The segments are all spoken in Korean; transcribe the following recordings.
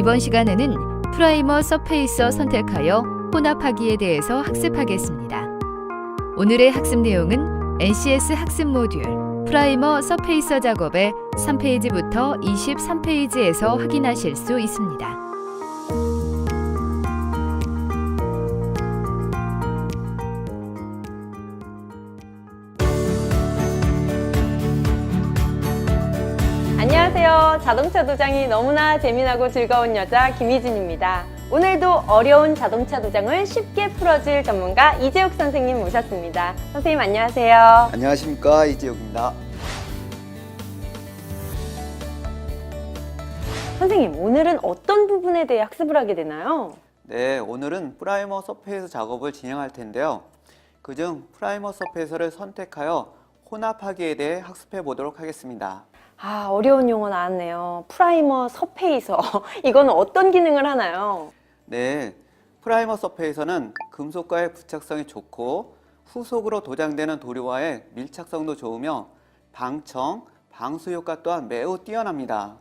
이번 시간에는 프라이머 서페이서 선택하여 혼합하기에 대해서 학습하겠습니다. 오늘의 학습 내용은 NCS 학습 모듈 프라이머 서페이서 작업의 3페이지부터 23페이지에서 확인하실 수 있습니다. 안녕하세요. 자동차 도장이 너무나 재미나고 즐거운 여자 김희진입니다. 오늘도 어려운 자동차 도장을 쉽게 풀어줄 전문가 이재욱 선생님 모셨습니다. 선생님 안녕하세요. 안녕하십니까, 이재욱입니다. 선생님, 오늘은 어떤 부분에 대해 학습을 하게 되나요? 네, 오늘은 프라이머 서페이서 작업을 진행할 텐데요. 그중 프라이머 서페이서를 선택하여 혼합하기에 대해 학습해 보도록 하겠습니다. 어려운 용어 나왔네요. 프라이머 서페이서. 이건 어떤 기능을 하나요? 네, 프라이머 서페이서는 금속과의 부착성이 좋고 후속으로 도장되는 도료와의 밀착성도 좋으며 방청, 방수 효과 또한 매우 뛰어납니다.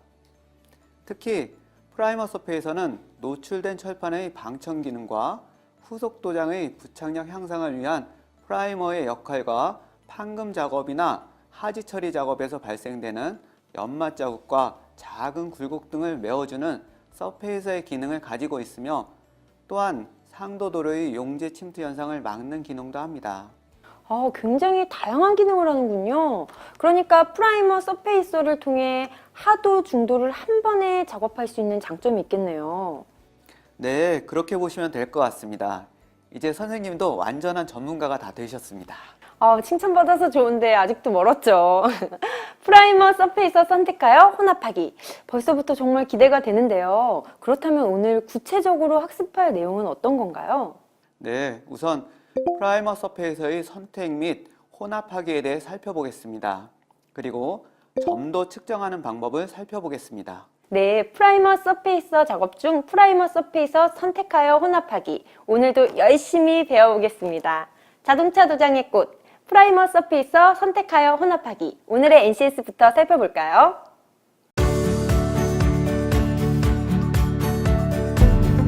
특히 프라이머 서페이서는 노출된 철판의 방청 기능과 후속 도장의 부착력 향상을 위한 프라이머의 역할과 판금 작업이나 하지 처리 작업에서 발생되는 연마 자국과 작은 굴곡 등을 메워주는 서페이서의 기능을 가지고 있으며 또한 상도 도료의 용재 침투 현상을 막는 기능도 합니다. 굉장히 다양한 기능을 하는군요. 그러니까 프라이머 서페이서를 통해 하도, 중도를 한 번에 작업할 수 있는 장점이 있겠네요. 네, 그렇게 보시면 될 것 같습니다. 이제 선생님도 완전한 전문가가 다 되셨습니다. 칭찬받아서 좋은데 아직도 멀었죠. 프라이머 서페이서 선택하여 혼합하기. 벌써부터 정말 기대가 되는데요. 그렇다면 오늘 구체적으로 학습할 내용은 어떤 건가요? 네, 우선 프라이머 서페이서의 선택 및 혼합하기에 대해 살펴보겠습니다. 그리고 점도 측정하는 방법을 살펴보겠습니다. 네, 프라이머 서페이서 작업 중 프라이머 서페이서 선택하여 혼합하기. 오늘도 열심히 배워보겠습니다. 자동차 도장의 꽃, 프라이머 서페이서 선택하여 혼합하기. 오늘의 NCS부터 살펴볼까요?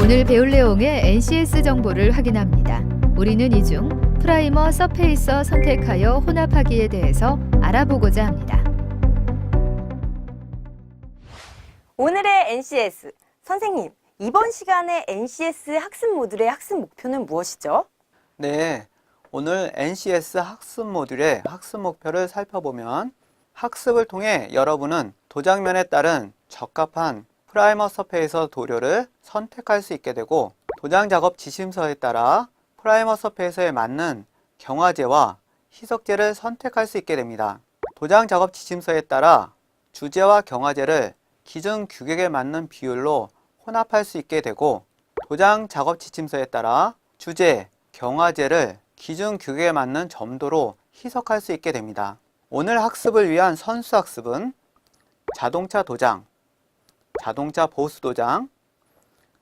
오늘 배울 내용의 NCS 정보를 확인합니다. 우리는 이 중 프라이머 서페이서 선택하여 혼합하기에 대해서 알아보고자 합니다. 오늘의 NCS. 선생님, 이번 시간에 NCS 학습 모듈의 학습 목표는 무엇이죠? 네, 오늘 NCS 학습 모듈의 학습 목표를 살펴보면 학습을 통해 여러분은 도장면에 따른 적합한 프라이머 서페이서 도료를 선택할 수 있게 되고 도장 작업 지침서에 따라 프라이머 서페이서에 맞는 경화제와 희석제를 선택할 수 있게 됩니다. 도장 작업 지침서에 따라 주제와 경화제를 기준 규격에 맞는 비율로 혼합할 수 있게 되고 도장 작업 지침서에 따라 주제, 경화제를 기준 규격에 맞는 점도로 희석할 수 있게 됩니다. 오늘 학습을 위한 선수 학습은 자동차 도장, 자동차 보수 도장,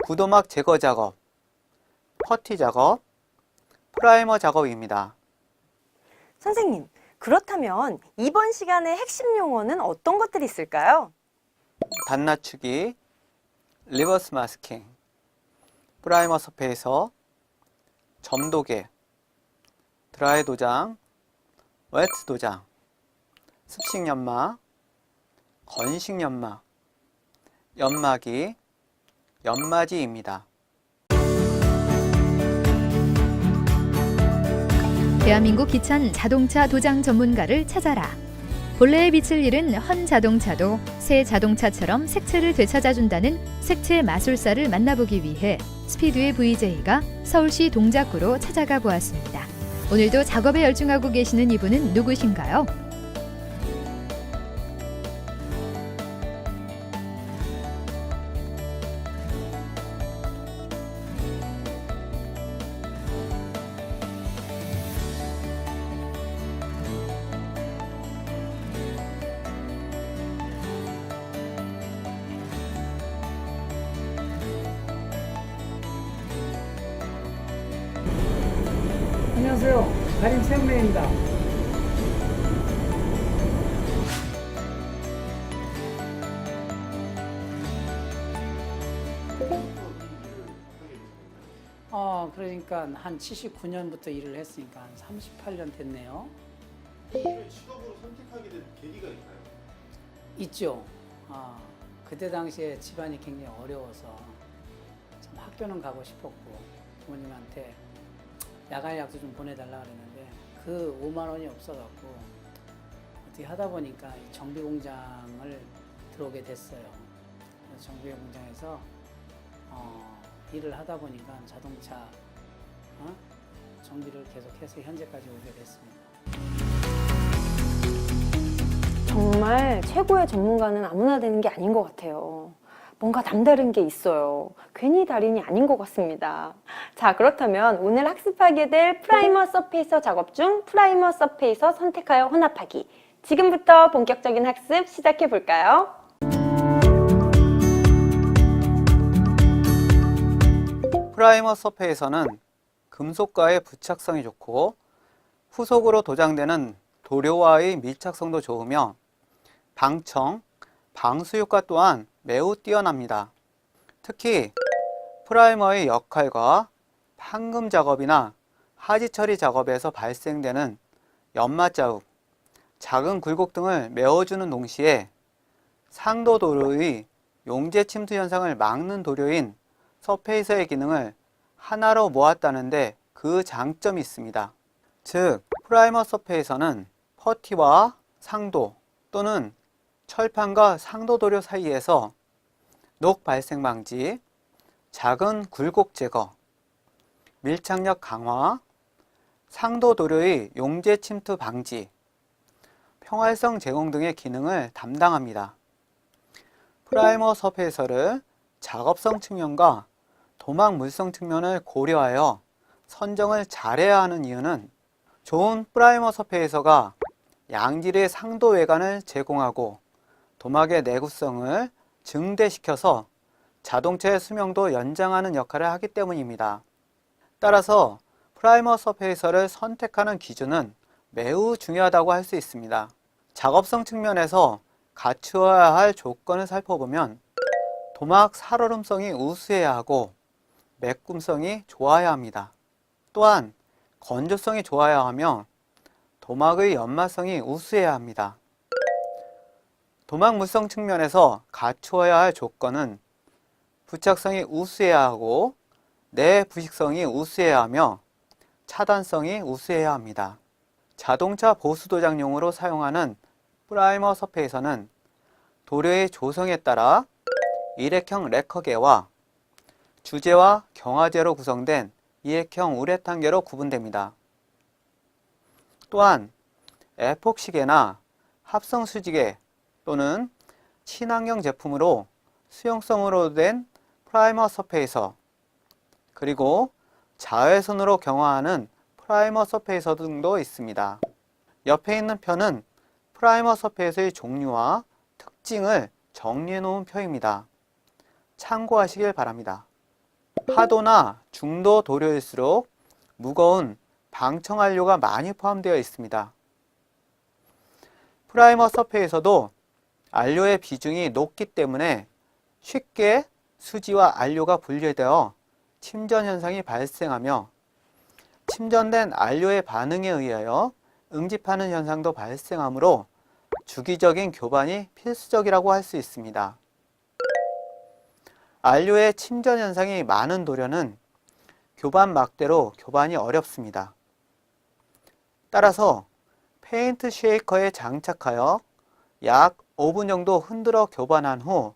구도막 제거 작업, 퍼티 작업, 프라이머 작업입니다. 선생님, 그렇다면 이번 시간의 핵심 용어는 어떤 것들이 있을까요? 단 낮추기, 리버스 마스킹, 프라이머 서페이서, 점도개, 드라이 도장, 웨트 도장, 습식 연마, 건식 연마, 연마기, 연마지입니다. 대한민국 기찬 자동차 도장 전문가를 찾아라. 본래의 빛을 잃은 헌 자동차도 새 자동차처럼 색채를 되찾아준다는 색채 마술사를 만나보기 위해 스피드의 VJ가 서울시 동작구로 찾아가 보았습니다. 오늘도 작업에 열중하고 계시는 이분은 누구신가요? 안녕하세요. 달인 최영래입니다. 그러니까 한 79년부터 일을 했으니까 한 38년 됐네요. 이를 직업으로 선택하게 된 계기가 있나요? 있죠. 그때 당시에 집안이 굉장히 어려워서 참 학교는 가고 싶었고 부모님한테 야간약도 좀 보내달라 그랬는데 그 5만 원이 없어갖고 어떻게 하다 보니까 이 정비공장을 들어오게 됐어요. 그래서 정비공장에서 일을 하다 보니까 자동차 정비를 계속해서 현재까지 오게 됐습니다. 정말 최고의 전문가는 아무나 되는 게 아닌 것 같아요. 뭔가 남다른 게 있어요. 괜히 달인이 아닌 것 같습니다. 자, 그렇다면 오늘 학습하게 될 프라이머 서페이서 작업 중 프라이머 서페이서 선택하여 혼합하기. 지금부터 본격적인 학습 시작해 볼까요? 프라이머 서페이서는 금속과의 부착성이 좋고 후속으로 도장되는 도료와의 밀착성도 좋으며 방청, 방수 효과 또한 매우 뛰어납니다. 특히 프라이머의 역할과 판금 작업이나 하지 처리 작업에서 발생되는 연마 자국, 작은 굴곡 등을 메워주는 동시에 상도 도료의 용재 침투 현상을 막는 도료인 서페이서의 기능을 하나로 모았다는데 그 장점이 있습니다. 즉, 프라이머 서페이서는 퍼티와 상도 또는 철판과 상도 도료 사이에서 녹 발생 방지, 작은 굴곡 제거, 밀착력 강화, 상도 도료의 용재 침투 방지, 평활성 제공 등의 기능을 담당합니다. 프라이머 서페이서를 작업성 측면과 도막 물성 측면을 고려하여 선정을 잘해야 하는 이유는 좋은 프라이머 서페이서가 양질의 상도 외관을 제공하고 도막의 내구성을 증대시켜서 자동차의 수명도 연장하는 역할을 하기 때문입니다. 따라서 프라이머 서페이서를 선택하는 기준은 매우 중요하다고 할 수 있습니다. 작업성 측면에서 갖추어야 할 조건을 살펴보면 도막 살얼음성이 우수해야 하고 매꿈성이 좋아야 합니다. 또한 건조성이 좋아야 하며 도막의 연마성이 우수해야 합니다. 도막 물성 측면에서 갖추어야 할 조건은 부착성이 우수해야 하고 내부식성이 우수해야 하며 차단성이 우수해야 합니다. 자동차 보수 도장용으로 사용하는 프라이머 서페이서는 도료의 조성에 따라 일회형 레커계와 주재와 경화제로 구성된 이액형 우레탄계로 구분됩니다. 또한 에폭시계나 합성수지계 또는 친환경 제품으로 수용성으로 된 프라이머 서페이서, 그리고 자외선으로 경화하는 프라이머 서페이서 등도 있습니다. 옆에 있는 표는 프라이머 서페이서의 종류와 특징을 정리해 놓은 표입니다. 참고하시길 바랍니다. 하도나 중도 도료일수록 무거운 방청안료가 많이 포함되어 있습니다. 프라이머 서페이서도 안료의 비중이 높기 때문에 쉽게 수지와 안료가 분리되어 침전 현상이 발생하며 침전된 안료의 반응에 의하여 응집하는 현상도 발생하므로 주기적인 교반이 필수적이라고 할 수 있습니다. 안료의 침전 현상이 많은 도료는 교반 막대로 교반이 어렵습니다. 따라서 페인트 쉐이커에 장착하여 약 5분 정도 흔들어 교반한 후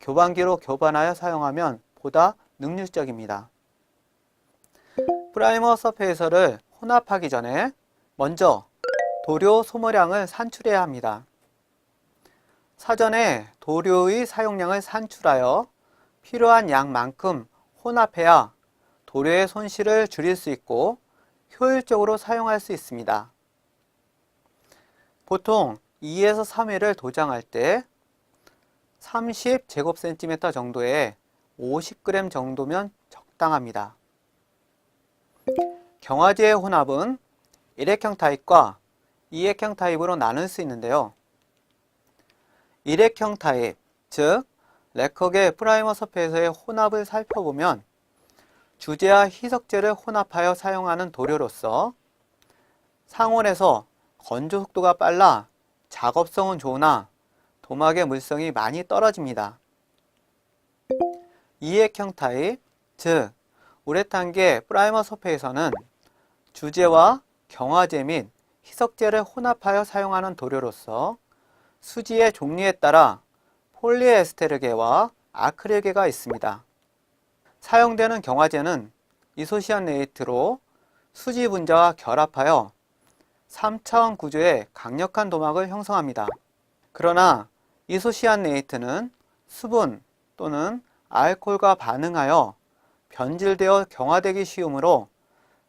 교반기로 교반하여 사용하면 보다 능률적입니다. 프라이머 서페이서를 혼합하기 전에 먼저 도료 소모량을 산출해야 합니다. 사전에 도료의 사용량을 산출하여 필요한 양만큼 혼합해야 도료의 손실을 줄일 수 있고 효율적으로 사용할 수 있습니다. 보통 2에서 3회를 도장할 때 30제곱cm 정도에 50g 정도면 적당합니다. 경화제의 혼합은 일회형 타입과 이액형 타입으로 나눌 수 있는데요. 일회형 타입, 즉 레커계 프라이머 서페이서의 혼합을 살펴보면 주재와 희석재를 혼합하여 사용하는 도료로서 상온에서 건조 속도가 빨라 작업성은 좋으나 도막의 물성이 많이 떨어집니다. 이액형 타입, 즉 우레탄계 프라이머 서페이서는 주재와 경화제 및 희석재를 혼합하여 사용하는 도료로서 수지의 종류에 따라 폴리에스테르계와 아크릴계가 있습니다. 사용되는 경화제는 이소시안네이트로 수지 분자와 결합하여 3차원 구조의 강력한 도막을 형성합니다. 그러나 이소시안네이트는 수분 또는 알코올과 반응하여 변질되어 경화되기 쉬우므로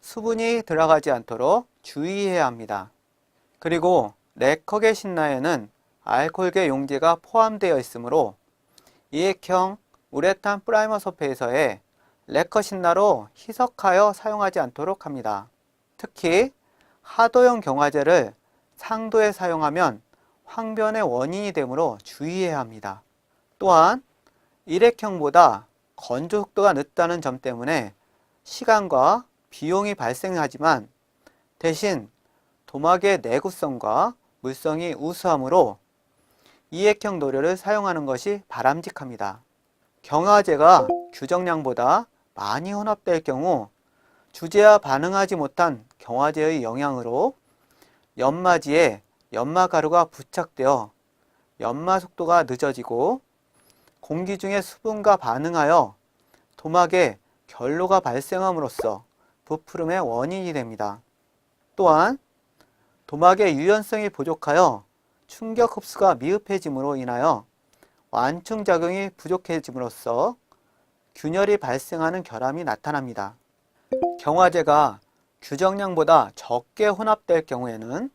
수분이 들어가지 않도록 주의해야 합니다. 그리고 레커계 신라에는 알코올계 용제가 포함되어 있으므로 이액형 우레탄 프라이머 서페이서에 레커 신라로 희석하여 사용하지 않도록 합니다. 특히 하도형 경화제를 상도에 사용하면 황변의 원인이 되므로 주의해야 합니다. 또한 일액형보다 건조 속도가 늦다는 점 때문에 시간과 비용이 발생하지만 대신 도막의 내구성과 물성이 우수하므로 이액형 도료를 사용하는 것이 바람직합니다. 경화제가 규정량보다 많이 혼합될 경우 주재와 반응하지 못한 경화제의 영향으로 연마지에 연마가루가 부착되어 연마 속도가 늦어지고 공기 중의 수분과 반응하여 도막에 결로가 발생함으로써 부푸름의 원인이 됩니다. 또한 도막의 유연성이 부족하여 충격 흡수가 미흡해짐으로 인하여 완충작용이 부족해짐으로써 균열이 발생하는 결함이 나타납니다. 경화제가 규정량보다 적게 혼합될 경우에는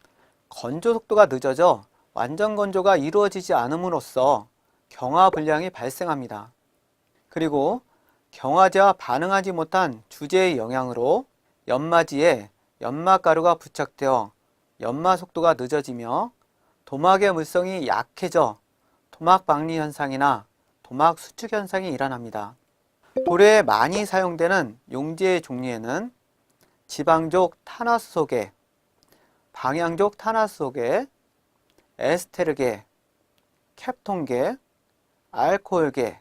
건조 속도가 늦어져 완전 건조가 이루어지지 않음으로써 경화 불량이 발생합니다. 그리고 경화제와 반응하지 못한 주재의 영향으로 연마지에 연마가루가 부착되어 연마 속도가 늦어지며 도막의 물성이 약해져 도막 박리 현상이나 도막 수축 현상이 일어납니다. 도료에 많이 사용되는 용제의 종류에는 지방족 탄화수소계, 방향족 탄화수소계, 에스테르계, 캡톤계, 알코올계,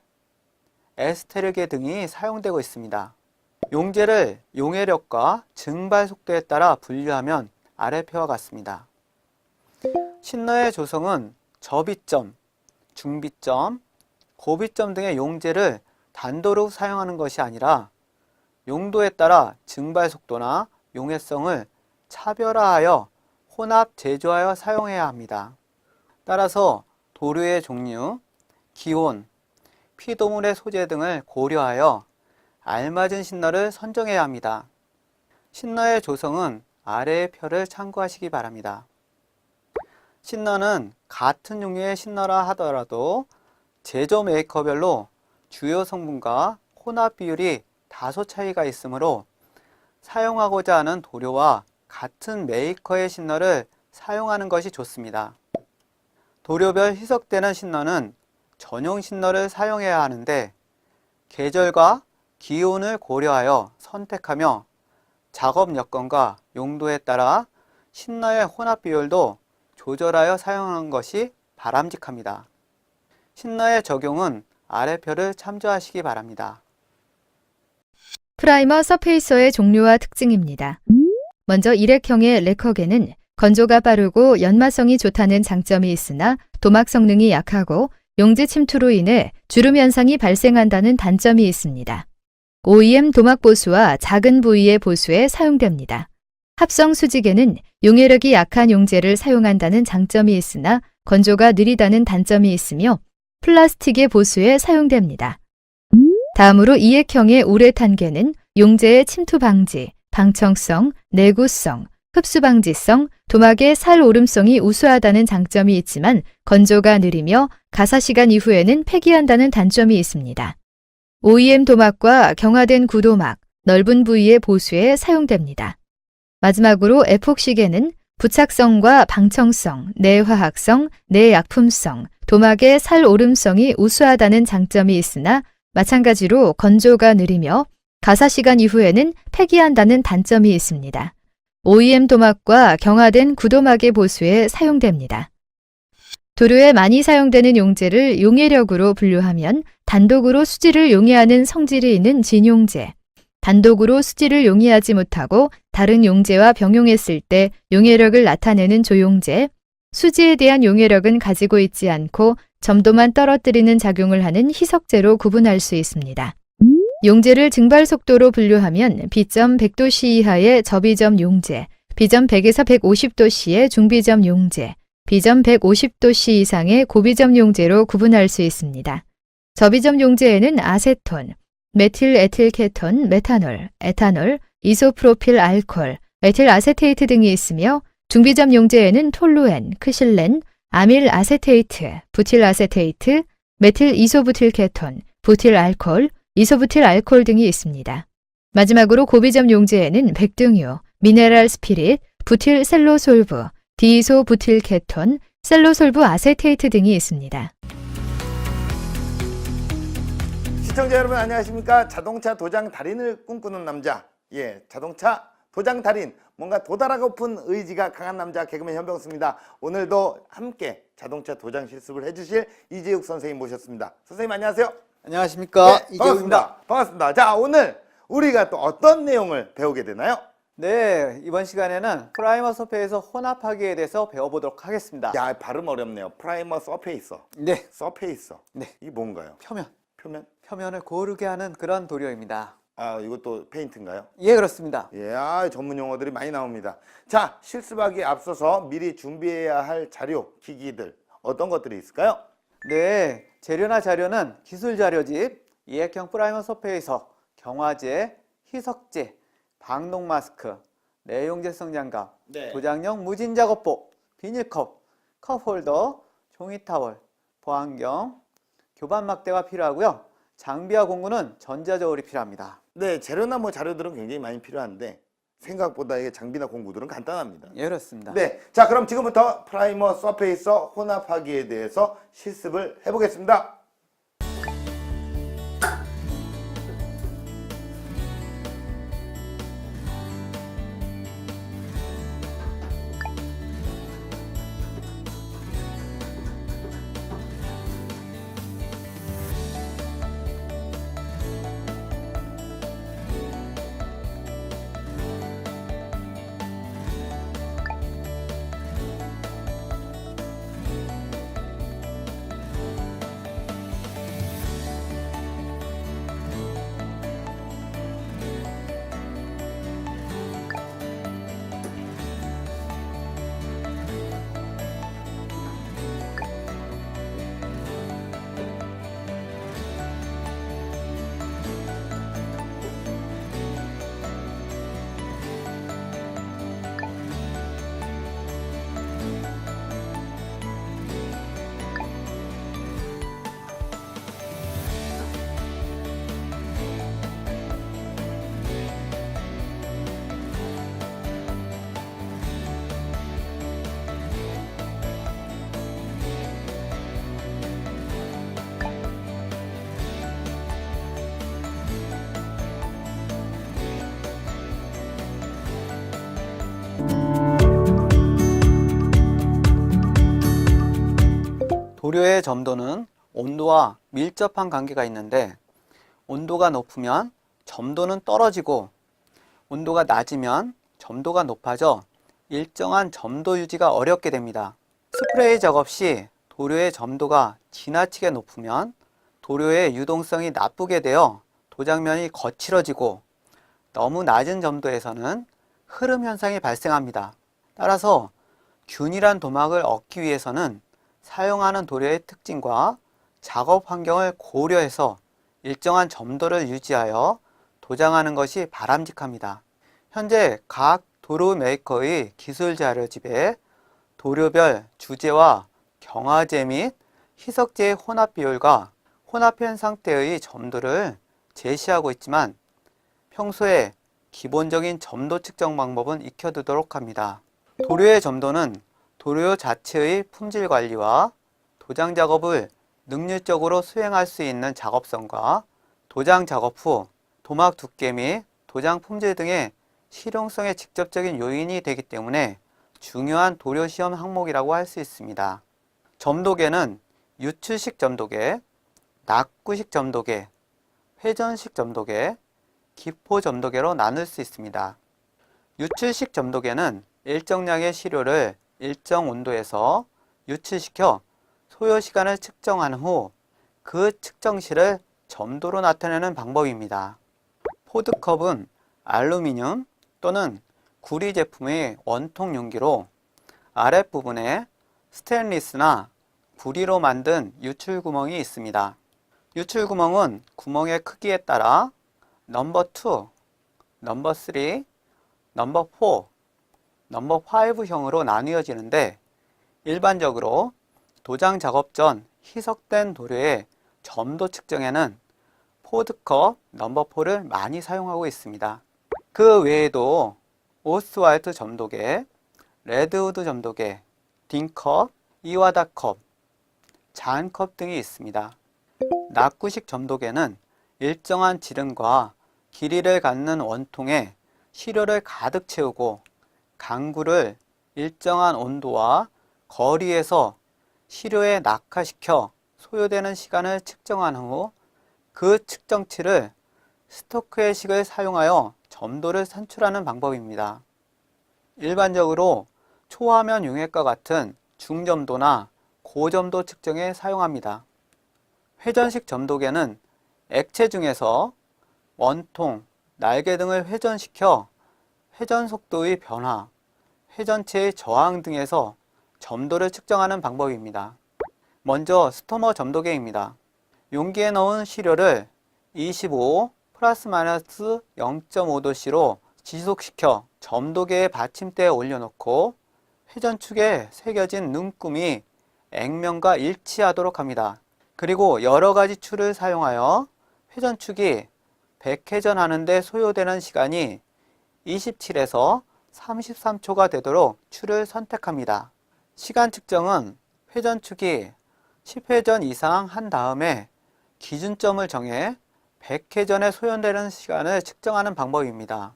에스테르계 등이 사용되고 있습니다. 용제를 용해력과 증발 속도에 따라 분류하면 아래표와 같습니다. 신너의 조성은 저비점, 중비점, 고비점 등의 용제를 단도로 사용하는 것이 아니라 용도에 따라 증발 속도나 용해성을 차별화하여 혼합 제조하여 사용해야 합니다. 따라서 도료의 종류, 기온, 피도물의 소재 등을 고려하여 알맞은 신너를 선정해야 합니다. 신너의 조성은 아래의 표를 참고하시기 바랍니다. 신너는 같은 종류의 신너라 하더라도 제조 메이커별로 주요 성분과 혼합 비율이 다소 차이가 있으므로 사용하고자 하는 도료와 같은 메이커의 신너를 사용하는 것이 좋습니다. 도료별 희석되는 신너는 전용 신너를 사용해야 하는데 계절과 기온을 고려하여 선택하며 작업 여건과 용도에 따라 신너의 혼합 비율도 조절하여 사용하는 것이 바람직합니다. 신너의 적용은 아래표를 참조하시기 바랍니다. 프라이머 서페이서의 종류와 특징입니다. 먼저 일액형의 레커계는 건조가 빠르고 연마성이 좋다는 장점이 있으나 도막 성능이 약하고 용지 침투로 인해 주름 현상이 발생한다는 단점이 있습니다. OEM 도막 보수와 작은 부위의 보수에 사용됩니다. 합성 수지계는 용해력이 약한 용제를 사용한다는 장점이 있으나 건조가 느리다는 단점이 있으며 플라스틱의 보수에 사용됩니다. 다음으로 이액형의 우레탄계는 용제의 침투 방지, 방청성, 내구성, 흡수 방지성, 도막의 살 오름성이 우수하다는 장점이 있지만 건조가 느리며 가사 시간 이후에는 폐기한다는 단점이 있습니다. OEM 도막과 경화된 구도막, 넓은 부위의 보수에 사용됩니다. 마지막으로 에폭시계는 부착성과 방청성, 내화학성, 내약품성, 도막의 살 오름성이 우수하다는 장점이 있으나 마찬가지로 건조가 느리며 가사 시간 이후에는 폐기한다는 단점이 있습니다. OEM 도막과 경화된 구도막의 보수에 사용됩니다. 도료에 많이 사용되는 용제를 용해력으로 분류하면 단독으로 수지를 용해하는 성질이 있는 진용제, 단독으로 수지를 용해하지 못하고 다른 용제와 병용했을 때 용해력을 나타내는 조용제, 수지에 대한 용해력은 가지고 있지 않고 점도만 떨어뜨리는 작용을 하는 희석제로 구분할 수 있습니다. 용제를 증발 속도로 분류하면 B점 100도씨 이하의 저비점 용제, B점 100에서 150도씨의 중비점 용제, B점 150도씨 이상의 고비점 용제로 구분할 수 있습니다. 저비점 용제에는 아세톤, 메틸 에틸케톤, 메탄올, 에탄올, 이소프로필 알코올, 메틸 아세테이트 등이 있으며 중비점 용제에는 톨루엔, 크실렌, 아밀 아세테이트, 부틸 아세테이트, 메틸 이소부틸케톤, 부틸 알코올, 이소부틸 알코올 등이 있습니다. 마지막으로 고비점 용제에는 백등유, 미네랄 스피릿, 부틸 셀로솔브, 디이소부틸케톤, 셀로솔브 아세테이트 등이 있습니다. 시청자 여러분 안녕하십니까? 자동차 도장 달인을 꿈꾸는 남자, 자동차 도장 달인, 뭔가 도달하고픈 의지가 강한 남자 개그맨 현병수입니다. 오늘도 함께 자동차 도장 실습을 해주실 이재욱 선생님 모셨습니다. 선생님 안녕하세요. 안녕하십니까? 네, 이재욱입니다. 반갑습니다. 자, 오늘 우리가 또 어떤 내용을 배우게 되나요? 네, 이번 시간에는 프라이머 서페이서 혼합하기에 대해서 배워보도록 하겠습니다. 야, 발음 어렵네요. 프라이머 서페이서. 네, 서페이서. 네. 이게 뭔가요? 표면. 표면? 표면을 고르게 하는 그런 도료입니다. 아, 이것도 페인트인가요? 예, 그렇습니다. 전문 용어들이 많이 나옵니다. 자, 실습하기에 앞서서 미리 준비해야 할 자료, 기기들 어떤 것들이 있을까요? 네, 재료나 자료는 기술 자료집, 이액형 프라이머 서페이서, 경화제, 희석제, 방독 마스크, 내용재성 장갑, 네. 도장용 무진 작업복, 비닐컵, 컵홀더, 종이 타월, 보안경, 교반 막대가 필요하고요. 장비와 공구는 전자저울이 필요합니다. 네, 재료나 자료들은 굉장히 많이 필요한데 생각보다 이게 장비나 공구들은 간단합니다. 예, 그렇습니다. 네, 자 그럼 지금부터 프라이머 서페이서 혼합하기에 대해서 실습을 해보겠습니다. 도료의 점도는 온도와 밀접한 관계가 있는데 온도가 높으면 점도는 떨어지고 온도가 낮으면 점도가 높아져 일정한 점도 유지가 어렵게 됩니다. 스프레이 작업 시 도료의 점도가 지나치게 높으면 도료의 유동성이 나쁘게 되어 도장면이 거칠어지고 너무 낮은 점도에서는 흐름 현상이 발생합니다. 따라서 균일한 도막을 얻기 위해서는 사용하는 도료의 특징과 작업 환경을 고려해서 일정한 점도를 유지하여 도장하는 것이 바람직합니다. 현재 각 도료 메이커의 기술 자료집에 도료별 주제와 경화제 및 희석제의 혼합 비율과 혼합한 상태의 점도를 제시하고 있지만 평소에 기본적인 점도 측정 방법은 익혀두도록 합니다. 도료의 점도는 도료 자체의 품질 관리와 도장 작업을 능률적으로 수행할 수 있는 작업성과 도장 작업 후 도막 두께 및 도장 품질 등의 실용성에 직접적인 요인이 되기 때문에 중요한 도료 시험 항목이라고 할 수 있습니다. 점도계는 유출식 점도계, 낙구식 점도계, 회전식 점도계, 기포 점도계로 나눌 수 있습니다. 유출식 점도계는 일정량의 시료를 일정 온도에서 유출시켜 소요 시간을 측정한 후 그 측정시를 점도로 나타내는 방법입니다. 포드컵은 알루미늄 또는 구리 제품의 원통 용기로 아랫부분에 스테인리스나 구리로 만든 유출구멍이 있습니다. 유출구멍은 구멍의 크기에 따라 넘버 2, 넘버 3, 넘버 4, 넘버 5형으로 나뉘어지는데 일반적으로 도장 작업 전 희석된 도료의 점도 측정에는 포드컵 넘버 4를 많이 사용하고 있습니다. 그 외에도 오스왈트 점도계, 레드우드 점도계, 딘컵, 이와다컵, 잔컵 등이 있습니다. 낙구식 점도계는 일정한 지름과 길이를 갖는 원통에 시료를 가득 채우고 강구를 일정한 온도와 거리에서 시료에 낙하시켜 소요되는 시간을 측정한 후 그 측정치를 스토크의 식을 사용하여 점도를 산출하는 방법입니다. 일반적으로 초화면 용액과 같은 중점도나 고점도 측정에 사용합니다. 회전식 점도계는 액체 중에서 원통, 날개 등을 회전시켜 회전 속도의 변화, 회전체의 저항 등에서 점도를 측정하는 방법입니다. 먼저 스토머 점도계입니다. 용기에 넣은 시료를 25 플러스-마이너스 0.5도씨로 지속시켜 점도계의 받침대에 올려놓고 회전축에 새겨진 눈금이 액면과 일치하도록 합니다. 그리고 여러 가지 추를 사용하여 회전축이 100회전 하는데 소요되는 시간이 27에서 33초가 되도록 추를 선택합니다. 시간 측정은 회전축이 10회전 이상 한 다음에 기준점을 정해 100회전에 소요되는 시간을 측정하는 방법입니다.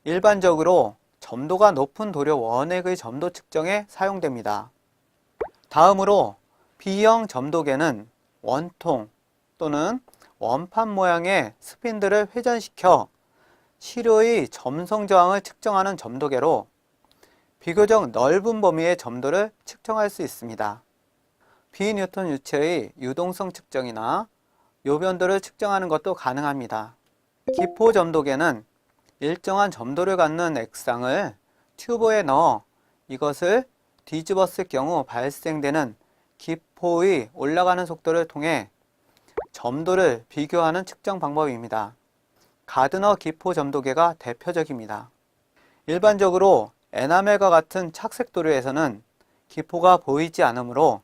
일반적으로 점도가 높은 도료 원액의 점도 측정에 사용됩니다. 다음으로 B형 점도계는 원통 또는 원판 모양의 스핀들을 회전시켜 시료의 점성 저항을 측정하는 점도계로 비교적 넓은 범위의 점도를 측정할 수 있습니다. 비뉴턴 유체의 유동성 측정이나 요변도를 측정하는 것도 가능합니다. 기포 점도계는 일정한 점도를 갖는 액상을 튜브에 넣어 이것을 뒤집었을 경우 발생되는 기포의 올라가는 속도를 통해 점도를 비교하는 측정 방법입니다. 가드너 기포 점도계가 대표적입니다. 일반적으로 에나멜과 같은 착색 도료에서는 기포가 보이지 않으므로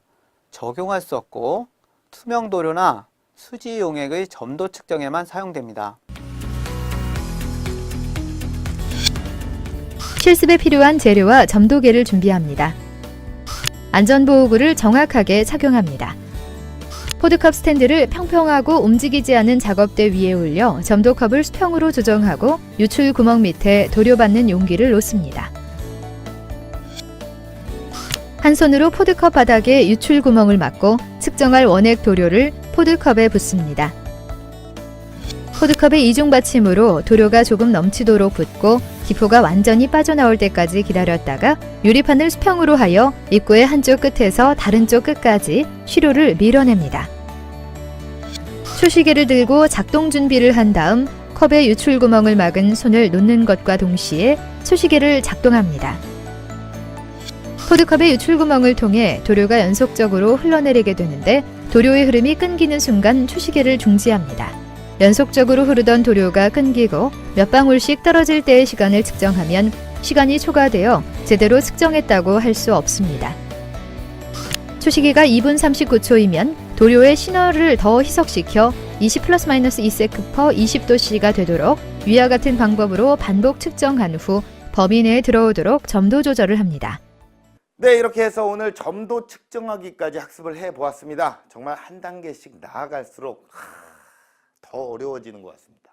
적용할 수 없고 투명 도료나 수지 용액의 점도 측정에만 사용됩니다. 실습에 필요한 재료와 점도계를 준비합니다. 안전보호구를 정확하게 착용합니다. 포드컵 스탠드를 평평하고 움직이지 않은 작업대 위에 올려 점도컵을 수평으로 조정하고 유출 구멍 밑에 도료 받는 용기를 놓습니다. 한 손으로 포드컵 바닥에 유출 구멍을 막고 측정할 원액 도료를 포드컵에 붓습니다. 포드컵의 이중 받침으로 도료가 조금 넘치도록 붓고 기포가 완전히 빠져나올 때까지 기다렸다가 유리판을 수평으로 하여 입구의 한쪽 끝에서 다른 쪽 끝까지 시료를 밀어냅니다. 초시계를 들고 작동 준비를 한 다음 컵의 유출 구멍을 막은 손을 놓는 것과 동시에 초시계를 작동합니다. 포드컵의 유출 구멍을 통해 도료가 연속적으로 흘러내리게 되는데 도료의 흐름이 끊기는 순간 초시계를 중지합니다. 연속적으로 흐르던 도료가 끊기고 몇 방울씩 떨어질 때의 시간을 측정하면 시간이 초과되어 제대로 측정했다고 할 수 없습니다. 초시계가 2분 39초이면 도료의 신호를 더 희석시켜 20 플러스-마이너스 2세크 퍼 20도씨가 되도록 위와 같은 방법으로 반복 측정한 후 범위 내에 들어오도록 점도 조절을 합니다. 네, 이렇게 해서 오늘 점도 측정하기까지 학습을 해보았습니다. 정말 한 단계씩 나아갈수록 더 어려워지는 것 같습니다.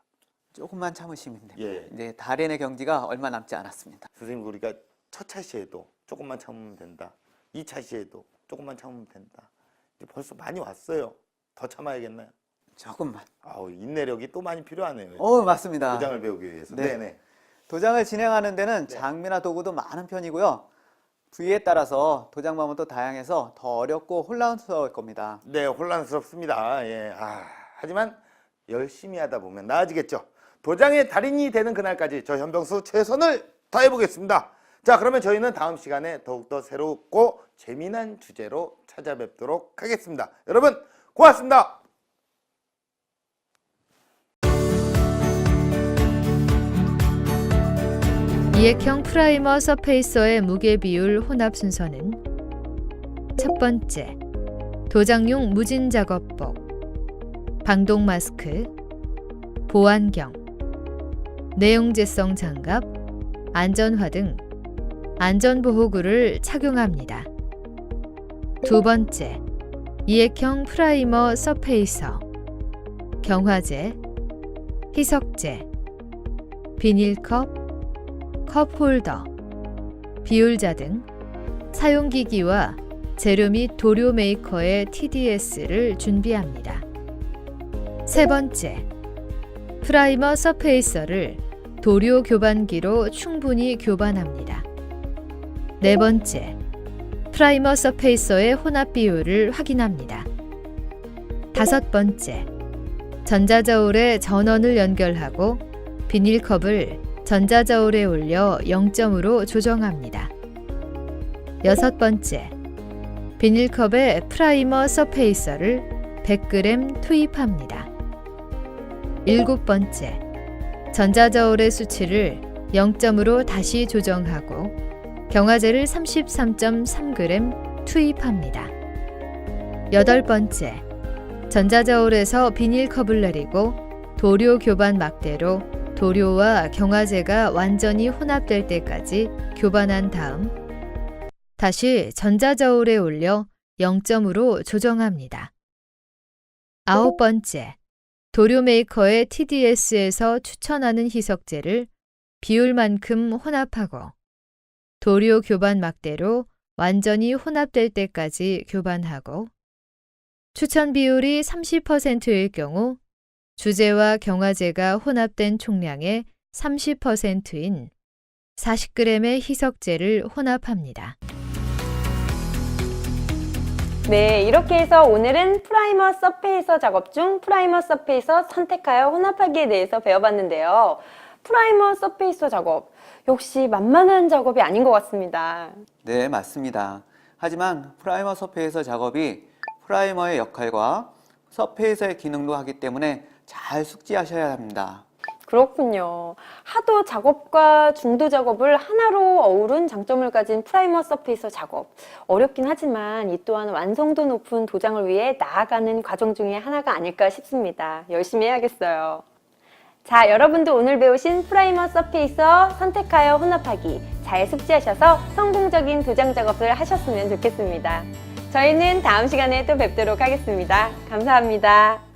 조금만 참으시면 됩니다. 예. 이제 달인의 경지가 얼마 남지 않았습니다. 선생님 우리가 첫 차시에도 조금만 참으면 된다. 2차 시에도 조금만 참으면 된다. 이제 벌써 많이 왔어요. 더 참아야겠나요? 조금만. 아우, 인내력이 또 많이 필요하네요. 맞습니다. 도장을 배우기 위해서. 네. 네네. 도장을 진행하는 데는 네. 장비나 도구도 많은 편이고요. 부위에 따라서 도장 방법도 다양해서 더 어렵고 혼란스러울 겁니다. 네, 혼란스럽습니다. 예. 하지만 열심히 하다 보면 나아지겠죠. 도장의 달인이 되는 그날까지 저 현병수 최선을 다해보겠습니다. 자, 그러면 저희는 다음 시간에 더욱더 새롭고 재미난 주제로 찾아뵙도록 하겠습니다. 여러분, 고맙습니다. 이액형 프라이머 서페이서의 무게 비율 혼합 순서는 첫 번째, 도장용 무진 작업복, 방독 마스크, 보안경, 내용제성 장갑, 안전화 등 안전보호구를 착용합니다. 두 번째, 이액형 프라이머 서페이서, 경화제, 희석제, 비닐컵, 컵홀더, 비율자 등 사용기기와 재료 및 도료 메이커의 TDS를 준비합니다. 세 번째, 프라이머 서페이서를 도료 교반기로 충분히 교반합니다. 네 번째, 프라이머 서페이서의 혼합 비율을 확인합니다. 다섯 번째, 전자저울에 전원을 연결하고 비닐컵을 전자저울에 올려 0점으로 조정합니다. 여섯 번째, 비닐컵에 프라이머 서페이서를 100g 투입합니다. 일곱 번째, 전자저울의 수치를 0점으로 다시 조정하고 경화제를 33.3g 투입합니다. 여덟 번째, 전자저울에서 비닐컵을 내리고 도료 교반 막대로 도료와 경화제가 완전히 혼합될 때까지 교반한 다음 다시 전자저울에 올려 0점으로 조정합니다. 아홉 번째, 도료 메이커의 TDS에서 추천하는 희석제를 비율만큼 혼합하고 도료 교반 막대로 완전히 혼합될 때까지 교반하고 추천 비율이 30%일 경우 주제와 경화제가 혼합된 총량의 30%인 40g의 희석제를 혼합합니다. 네, 이렇게 해서 오늘은 프라이머 서페이서 작업 중 프라이머 서페이서 선택하여 혼합하기에 대해서 배워봤는데요. 프라이머 서페이서 작업, 역시 만만한 작업이 아닌 것 같습니다. 네, 맞습니다. 하지만 프라이머 서페이서 작업이 프라이머의 역할과 서페이서의 기능도 하기 때문에 잘 숙지하셔야 합니다. 그렇군요. 하도 작업과 중도 작업을 하나로 어우른 장점을 가진 프라이머 서페이서 작업. 어렵긴 하지만 이 또한 완성도 높은 도장을 위해 나아가는 과정 중에 하나가 아닐까 싶습니다. 열심히 해야겠어요. 자, 여러분도 오늘 배우신 프라이머 서페이서 선택하여 혼합하기 잘 숙지하셔서 성공적인 도장 작업을 하셨으면 좋겠습니다. 저희는 다음 시간에 또 뵙도록 하겠습니다. 감사합니다.